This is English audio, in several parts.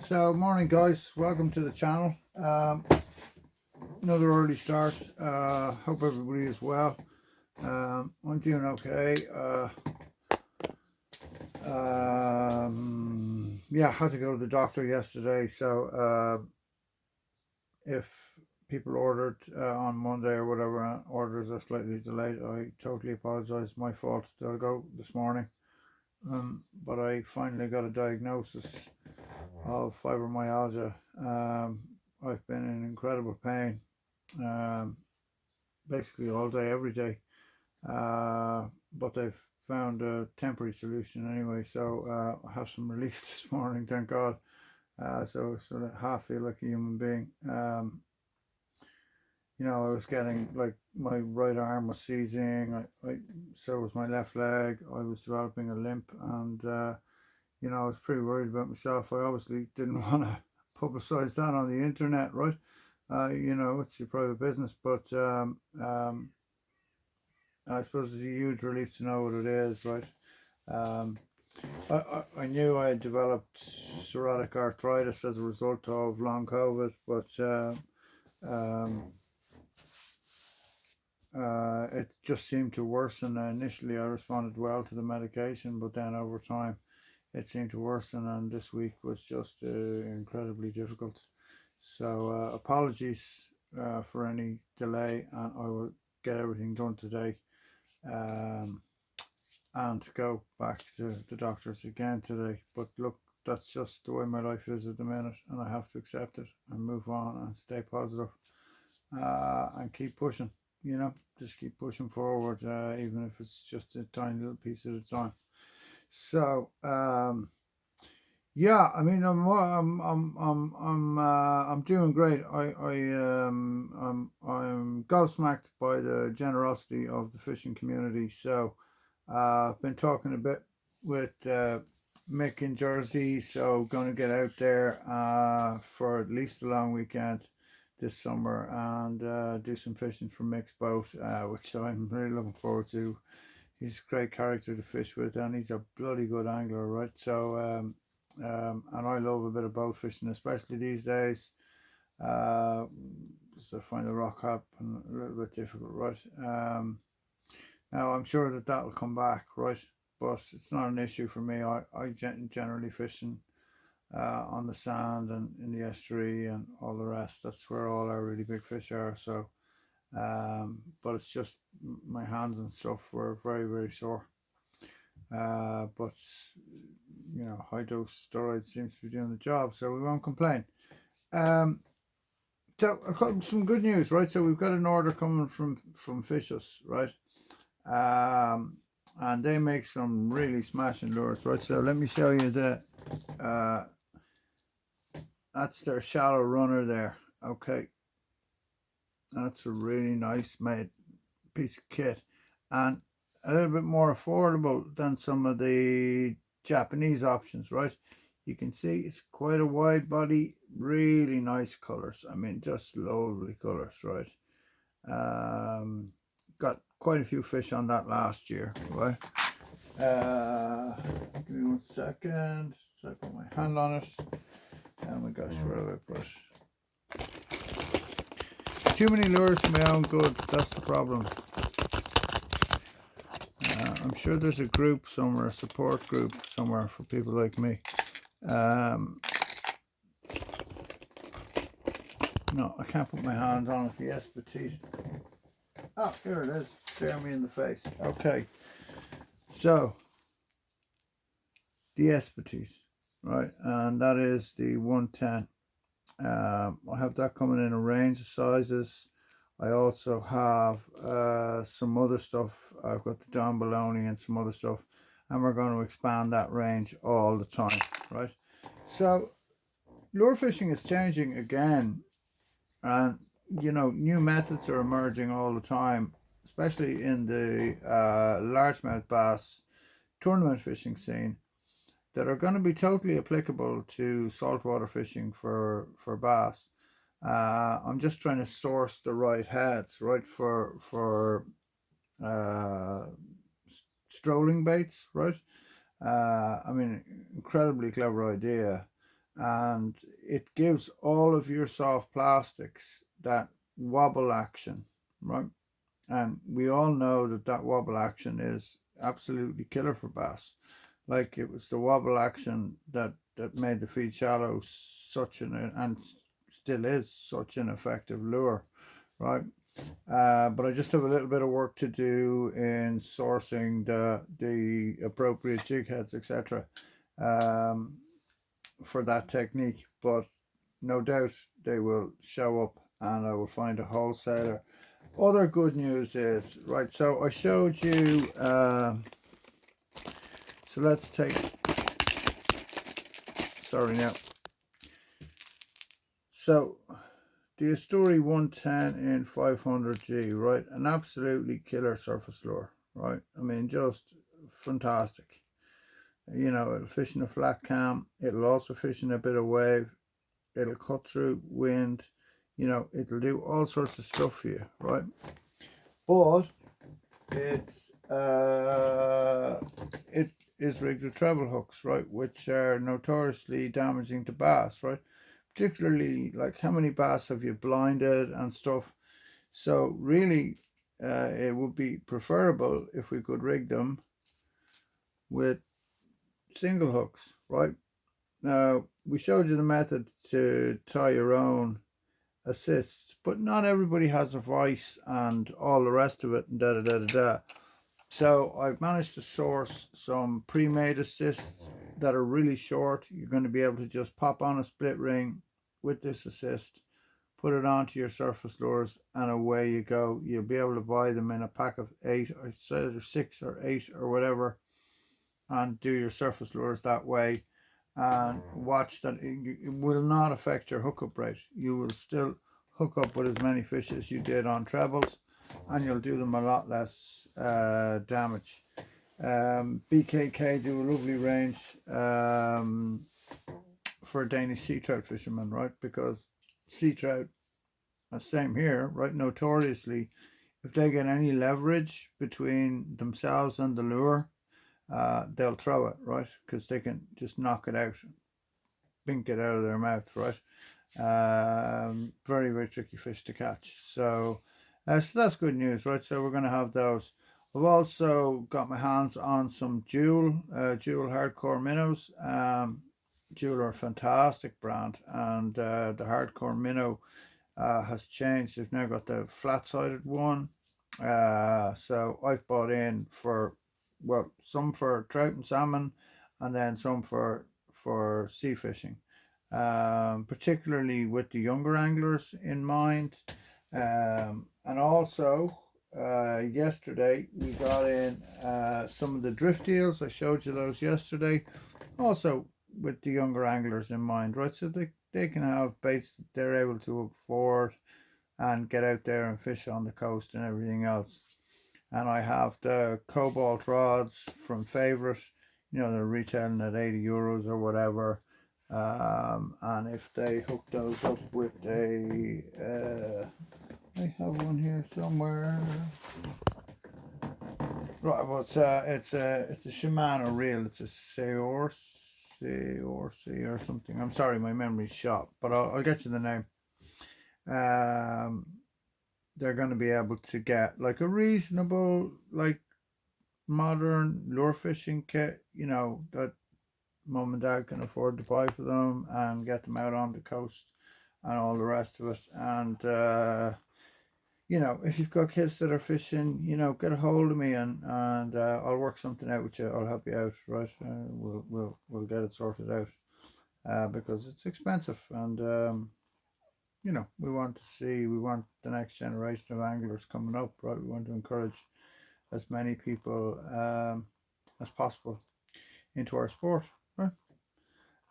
So morning guys, welcome to the channel. Another early start. Hope everybody is well. I'm doing okay. Yeah, I had to go to the doctor yesterday, so if people ordered on Monday or whatever, orders are slightly delayed, I totally apologize. My fault. They'll go this morning. But I finally got a diagnosis of fibromyalgia. I've been in incredible pain, um, basically all day, every day. But they've found a temporary solution anyway, so I have some relief this morning, thank God. So sort of half feel like a human being. I was getting like my right arm was seizing. So was my left leg. I was developing a limp, and I was pretty worried about myself. I obviously didn't want to publicize that on the internet, right? It's your private business, but I suppose it's a huge relief to know what it is, right? Um, I knew I had developed psoriatic arthritis as a result of long COVID, but um, it just seemed to worsen. Initially, I responded well to the medication, but then over time, it seemed to worsen, and this week was just incredibly difficult. So apologies for any delay, and I will get everything done today, and go back to the doctors again today. But look, that's just the way my life is at the minute, and I have to accept it and move on and stay positive, and keep pushing. Just keep pushing forward, even if it's just a tiny little piece at a time. So yeah, I mean, I'm doing great. I'm gobsmacked by the generosity of the fishing community. So I've been talking a bit with Mick in Jersey, so going to get out there for at least a long weekend this summer and do some fishing from Mick's boat, which I'm really looking forward to. He's a great character to fish with, and he's a bloody good angler, right? So and I love a bit of boat fishing, especially these days. So I find the rock up and a little bit difficult, right? Now I'm sure that will come back, right? But it's not an issue for me. I generally fishing on the sand and in the estuary and all the rest. That's where all our really big fish are. So, but it's just my hands and stuff were very, very sore. But high dose steroids seems to be doing the job, so we won't complain. So I've got some good news, right? So we've got an order coming from Fishus, right? And they make some really smashing lures, right? So let me show you that's their shallow runner there. Okay, that's a really nice made piece of kit, and a little bit more affordable than some of the Japanese options, right? You can see it's quite a wide body, really nice colors. I mean, just lovely colors, right? Got quite a few fish on that last year, right? Give me 1 second. So I put my hand on it. Oh my gosh, where do I brush? Too many lures for my own good. That's the problem. I'm sure there's a group somewhere, a support group somewhere for people like me. No, I can't put my hand on it. The Espetite. Oh, here it is. Stare me in the face. Okay. So, the Espetite, right? And that is the 110. I have that coming in a range of sizes. I also have some other stuff. I've got the Don Baloney and some other stuff, and we're going to expand that range all the time, right? So lure fishing is changing again, and new methods are emerging all the time, especially in the largemouth bass tournament fishing scene, that are going to be totally applicable to saltwater fishing for bass. I'm just trying to source the right heads, right, for strolling baits, right? I mean, incredibly clever idea. and it gives all of your soft plastics that wobble action, right? And we all know that that wobble action is absolutely killer for bass. Like it was the wobble action that made the feed shallow such and still is such an effective lure, right? But I just have a little bit of work to do in sourcing the appropriate jig heads, etc. Um, for that technique. But no doubt they will show up, and I will find a wholesaler. Other good news is, right, so I showed you, so let's take, sorry now, so the Asturi 110 in 500G, right, an absolutely killer surface lure, right, I mean, just fantastic. You know, it'll fish in a flat cam, it'll also fish in a bit of wave, it'll cut through wind, you know, it'll do all sorts of stuff for you, right? But it is rigged with treble hooks, right, which are notoriously damaging to bass, right? Particularly, like, how many bass have you blinded and stuff? So really, it would be preferable if we could rig them with single hooks, right? Now, we showed you the method to tie your own assists, but not everybody has a voice and all the rest of it and da da da da da. So I've managed to source some pre-made assists that are really short. You're going to be able to just pop on a split ring with this assist, put it onto your surface lures, and away you go. You'll be able to buy them in a pack of 8 or 6 or 8 or whatever, and do your surface lures that way. And watch that it will not affect your hookup rate. You will still hook up with as many fish as you did on trebles, and you'll do them a lot less damage. BKK do a lovely range for Danish sea trout fishermen, right? Because sea trout, same here, right? Notoriously, if they get any leverage between themselves and the lure, they'll throw it, right? Because they can just knock it out, bink it out of their mouth, right? Very, very tricky fish to catch. So that's good news, right? So we're going to have those. I've also got my hands on some Duel hardcore minnows. Duel are a fantastic brand, and the hardcore minnow has changed. They've now got the flat-sided one. So I've bought in for, well, some for trout and salmon, and then some for sea fishing, particularly with the younger anglers in mind. And also, yesterday we got in some of the drift deals. I showed you those yesterday. Also with the younger anglers in mind, right? So they can have baits that they're able to afford and get out there and fish on the coast and everything else. And I have the cobalt rods from Favorite. You know, they're retailing at €80 or whatever. And if they hook those up with I have one here somewhere. Right, well, it's a Shimano reel. It's a Seorsi or something. I'm sorry, my memory's shot, but I'll get you the name. They're going to be able to get like a reasonable, like, modern lure fishing kit, you know, that mom and dad can afford to buy for them and get them out on the coast and all the rest of it. And you know, if you've got kids that are fishing, you know, get a hold of me, and I'll work something out with you. I'll help you out, right? We'll get it sorted out, because it's expensive, and you know, we want the next generation of anglers coming up, right? We want to encourage as many people as possible into our sport, right?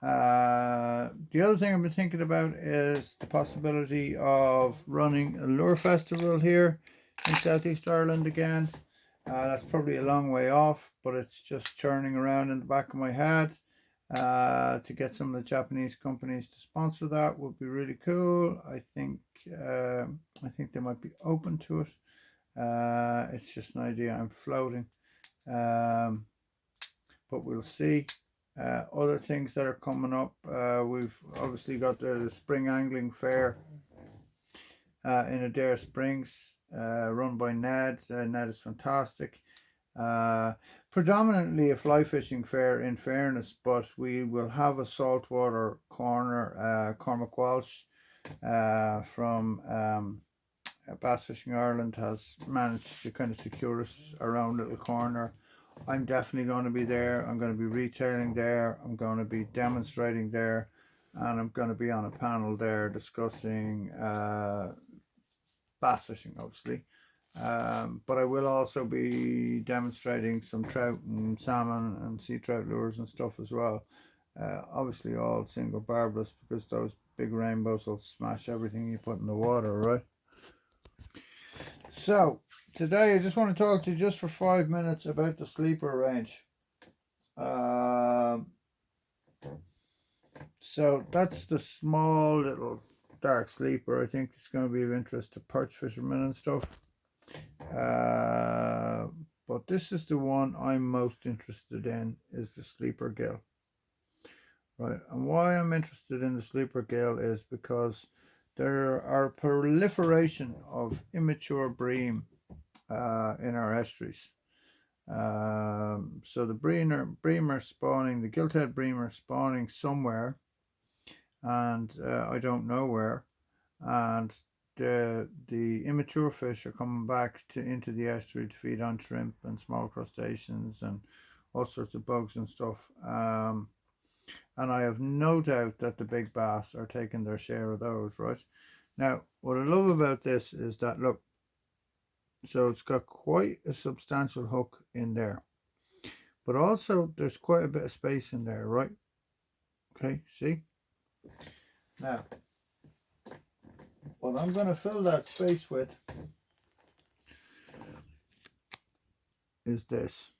The other thing I've been thinking about is the possibility of running a lure festival here in Southeast Ireland again. That's probably a long way off, but it's just churning around in the back of my head. To get some of the Japanese companies to sponsor that would be really cool. I think they might be open to it. It's just an idea I'm floating, but we'll see. Other things that are coming up, we've obviously got the Spring Angling Fair in Adair Springs, run by Ned. Ned is fantastic. Uh, Predominantly a fly fishing fair, in fairness, but we will have a saltwater corner. Cormac Walsh from Bass Fishing Ireland has managed to kind of secure us our own little corner. I'm definitely going to be there. I'm going to be retailing there. I'm going to be demonstrating there, and I'm going to be on a panel there discussing bass fishing, obviously. But I will also be demonstrating some trout and salmon and sea trout lures and stuff as well. Obviously all single barbless, because those big rainbows will smash everything you put in the water, right? So today I just want to talk to you just for 5 minutes about the sleeper range. So that's the small little dark sleeper. I think it's going to be of interest to perch fishermen and stuff. But this is the one I'm most interested in, is the sleeper gill. Right, and why I'm interested in the sleeper gill is because there are a proliferation of immature bream in our estuaries. So the bream are spawning, the gilt-head bream are spawning somewhere, and I don't know where, and the immature fish are coming back into the estuary to feed on shrimp and small crustaceans and all sorts of bugs and stuff. And I have no doubt that the big bass are taking their share of those, right? Now, what I love about this is that, look, so it's got quite a substantial hook in there, but also there's quite a bit of space in there, right? Okay, see? Now, what I'm going to fill that space with is this.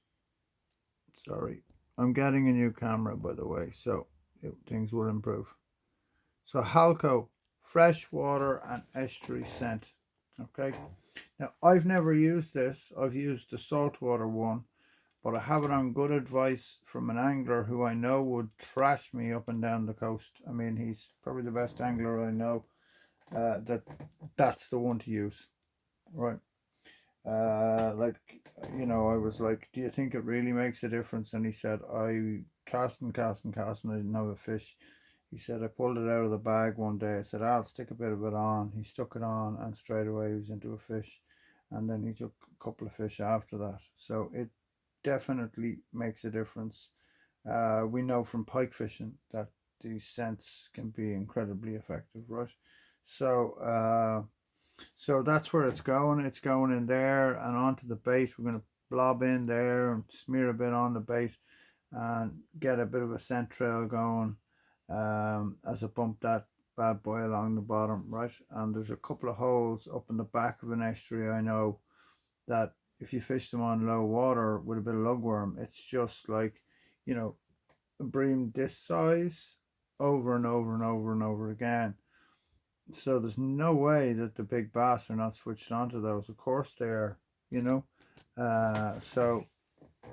Sorry, I'm getting a new camera, by the way, so things will improve. So Halco freshwater and estuary scent. Okay, now I've never used this. I've used the saltwater one, but I have it on good advice from an angler who I know would trash me up and down the coast. I mean, he's probably the best angler I know. That's the one to use, right? Like, you know, I was like, do you think it really makes a difference? And he said, I cast and cast and cast, and I didn't have a fish. He said, I pulled it out of the bag one day. I said, I'll stick a bit of it on. He stuck it on, and straight away he was into a fish. And then he took a couple of fish after that. So it definitely makes a difference. We know from pike fishing that these scents can be incredibly effective, right? So, so that's where it's going. It's going in there and onto the bait. We're going to blob in there and smear a bit on the bait and get a bit of a scent trail going as I bump that bad boy along the bottom, right? And there's a couple of holes up in the back of an estuary, I know, that if you fish them on low water with a bit of lugworm, it's just like, you know, a bream this size over and over and over and over again. So there's no way that the big bass are not switched onto those. Of course they are, you know. So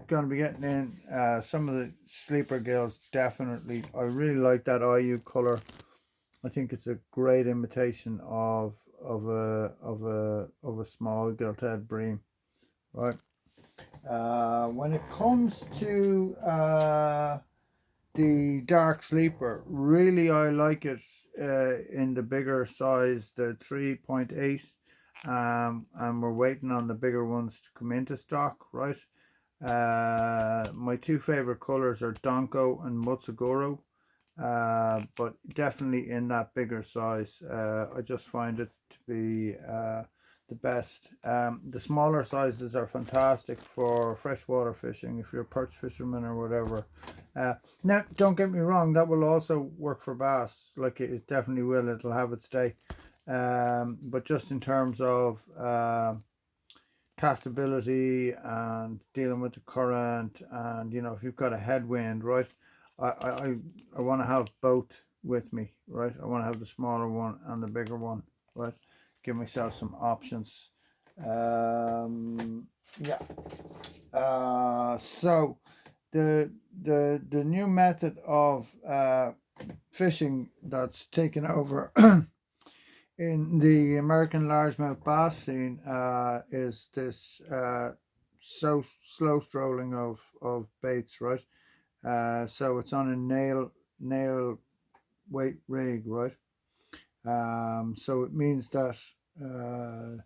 going to be getting in some of the sleeper gills. Definitely, I really like that IU color. I think it's a great imitation of a small gilt-head bream, right? When it comes to the dark sleeper, really I like it in the bigger size, the 3.8, and we're waiting on the bigger ones to come into stock, right? My two favorite colors are Donko and Mutsugoro, but definitely in that bigger size. I just find it to be the best. The smaller sizes are fantastic for freshwater fishing if you're a perch fisherman or whatever. Now, don't get me wrong, that will also work for bass. Like it definitely will. It'll have its day. But just in terms of castability and dealing with the current, and you know, if you've got a headwind, right? I want to have both with me, right? I want to have the smaller one and the bigger one, right? Give myself some options. Yeah. So the new method of fishing that's taken over in the American largemouth bass scene is this so slow strolling of baits, right? So it's on a nail weight rig, right? So it means that uh,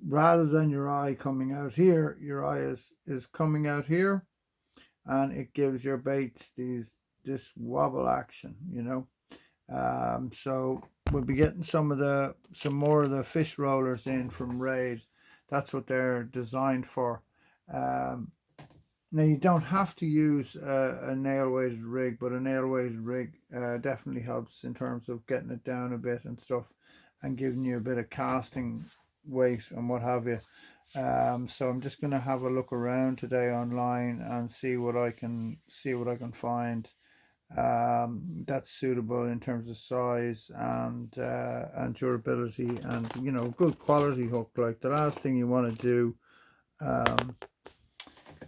rather than your eye coming out here, your eye is coming out here, and it gives your baits this wobble action, you know. So we'll be getting some more of the fish rollers in from Raid. That's what they're designed for. Um, Now you don't have to use a nail weighted rig, but a nail weighted rig definitely helps in terms of getting it down a bit and stuff, and giving you a bit of casting weight and what have you. So I'm just gonna have a look around today online and see what I can find that's suitable in terms of size and durability, and you know, good quality hook. Like, the last thing you want to do um,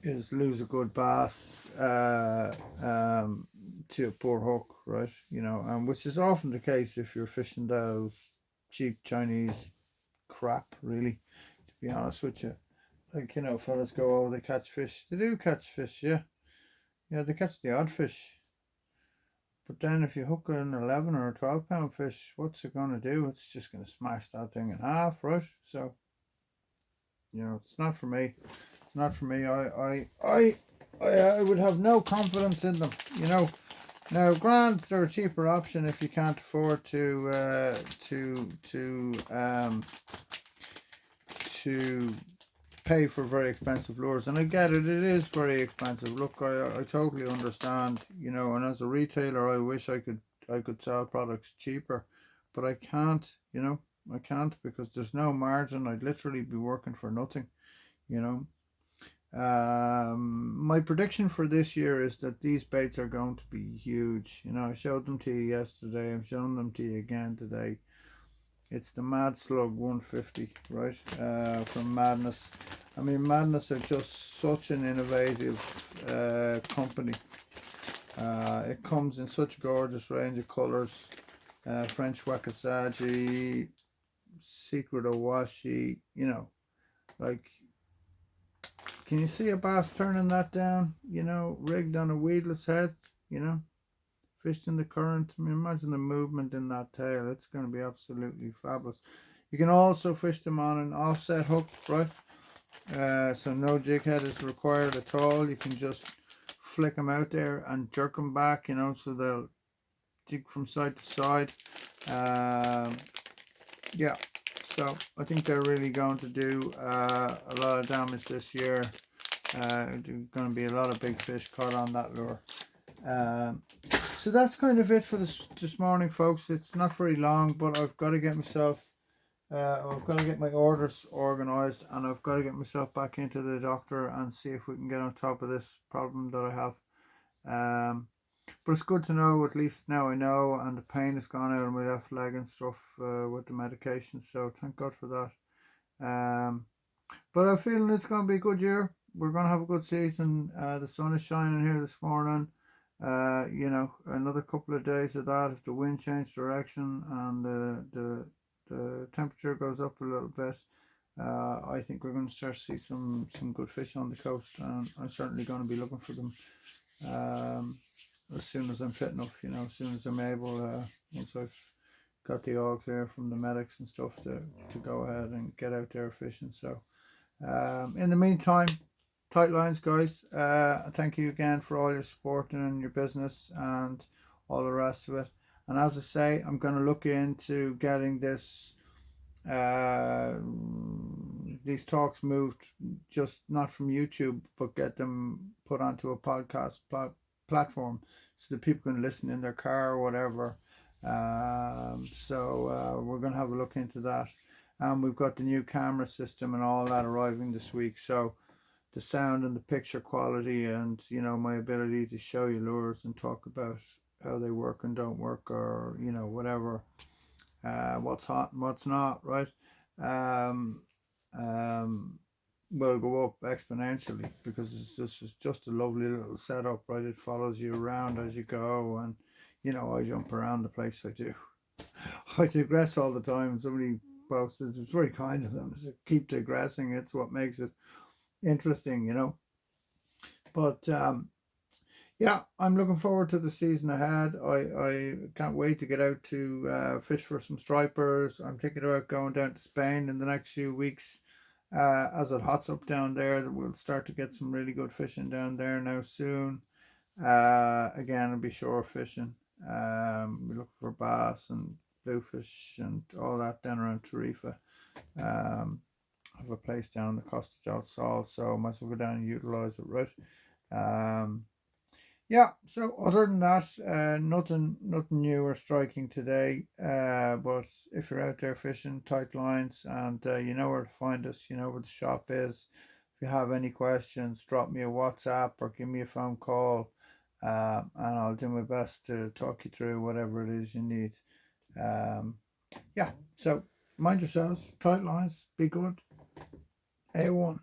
is lose a good bass to a poor hook, right? You know, and which is often the case if you're fishing those cheap Chinese crap, really, to be honest with you. Like, you know, fellas go, oh, they catch fish. They do catch fish, yeah. Yeah, they catch the odd fish. But then if you hook an 11 or a 12 pound fish, what's it going to do? It's just going to smash that thing in half, right? So, you know, it's not for me. It's not for me. I would have no confidence in them, you know. Now, grand, they're a cheaper option if you can't afford to pay for very expensive lures, and I get it, it is very expensive. Look, I totally understand, you know, and as a retailer I wish I could sell products cheaper, but I can't, you know. I can't, because there's no margin. I'd literally be working for nothing, you know. My prediction for this year is that these baits are going to be huge. You know, I showed them to you yesterday, I'm showing them to you again today. It's the Mad Slug 150, right? From Madness. I mean, Madness are just such an innovative company. It comes in such a gorgeous range of colours. French Wakasaji, Secret Awashi, you know, like, can you see a bass turning that down, you know, rigged on a weedless head, you know, fished in the current? I mean, imagine the movement in that tail. It's going to be absolutely fabulous. You can also fish them on an offset hook, right? So no jig head is required at all. You can just flick them out there and jerk them back, you know, so they'll jig from side to side. Yeah, so I think they're really going to do a lot of damage this year. There's going to be a lot of big fish caught on that lure. So that's kind of it for this morning, folks. It's not very long, but I've got to get myself I've got to get my orders organized, and I've got to get myself back into the doctor and see if we can get on top of this problem that I have. But it's good to know, at least now I know, and the pain has gone out of my left leg and stuff with the medication, so thank God for that. But I'm feeling it's going to be a good year. We're going to have a good season. The sun is shining here this morning. You know, another couple of days of that, if the wind changes direction and the temperature goes up a little bit, I think we're going to start to see some good fish on the coast, and I'm certainly going to be looking for them as soon as I'm fit enough, you know, as soon as I'm able, once I've got the all clear from the medics and stuff to go ahead and get out there fishing. So in the meantime, tight lines, guys. Thank you again for all your support and your business and all the rest of it. And as I say, I'm going to look into getting these talks moved, just not from YouTube, but get them put onto a podcast platform so that people can listen in their car or whatever. So we're going to have a look into that. And we've got the new camera system and all that arriving this week. So the sound and the picture quality, and you know, my ability to show you lures and talk about how they work and don't work, or you know, whatever, what's hot and what's not, right? Um, um, will go up exponentially, because it's just a lovely little setup, right? It follows you around as you go, and you know, I jump around the place. I do. I digress all the time, and somebody posted, it's very kind of them to keep digressing. It's what makes it interesting, you know. But yeah, I'm looking forward to the season ahead. I can't wait to get out to fish for some stripers. I'm thinking about going down to Spain in the next few weeks. As it hots up down there, that we'll start to get some really good fishing down there now soon. Again, it'll be shore fishing. We look for bass and bluefish and all that down around Tarifa. Um, I have a place down the Costa del Sol, so I might as well go down and utilize it, right? Um, yeah. So other than that, nothing new or striking today. But if you're out there fishing, tight lines, and you know where to find us. You know where the shop is. If you have any questions, drop me a WhatsApp or give me a phone call, and I'll do my best to talk you through whatever it is you need. Um, yeah. So mind yourselves, tight lines, be good. A1.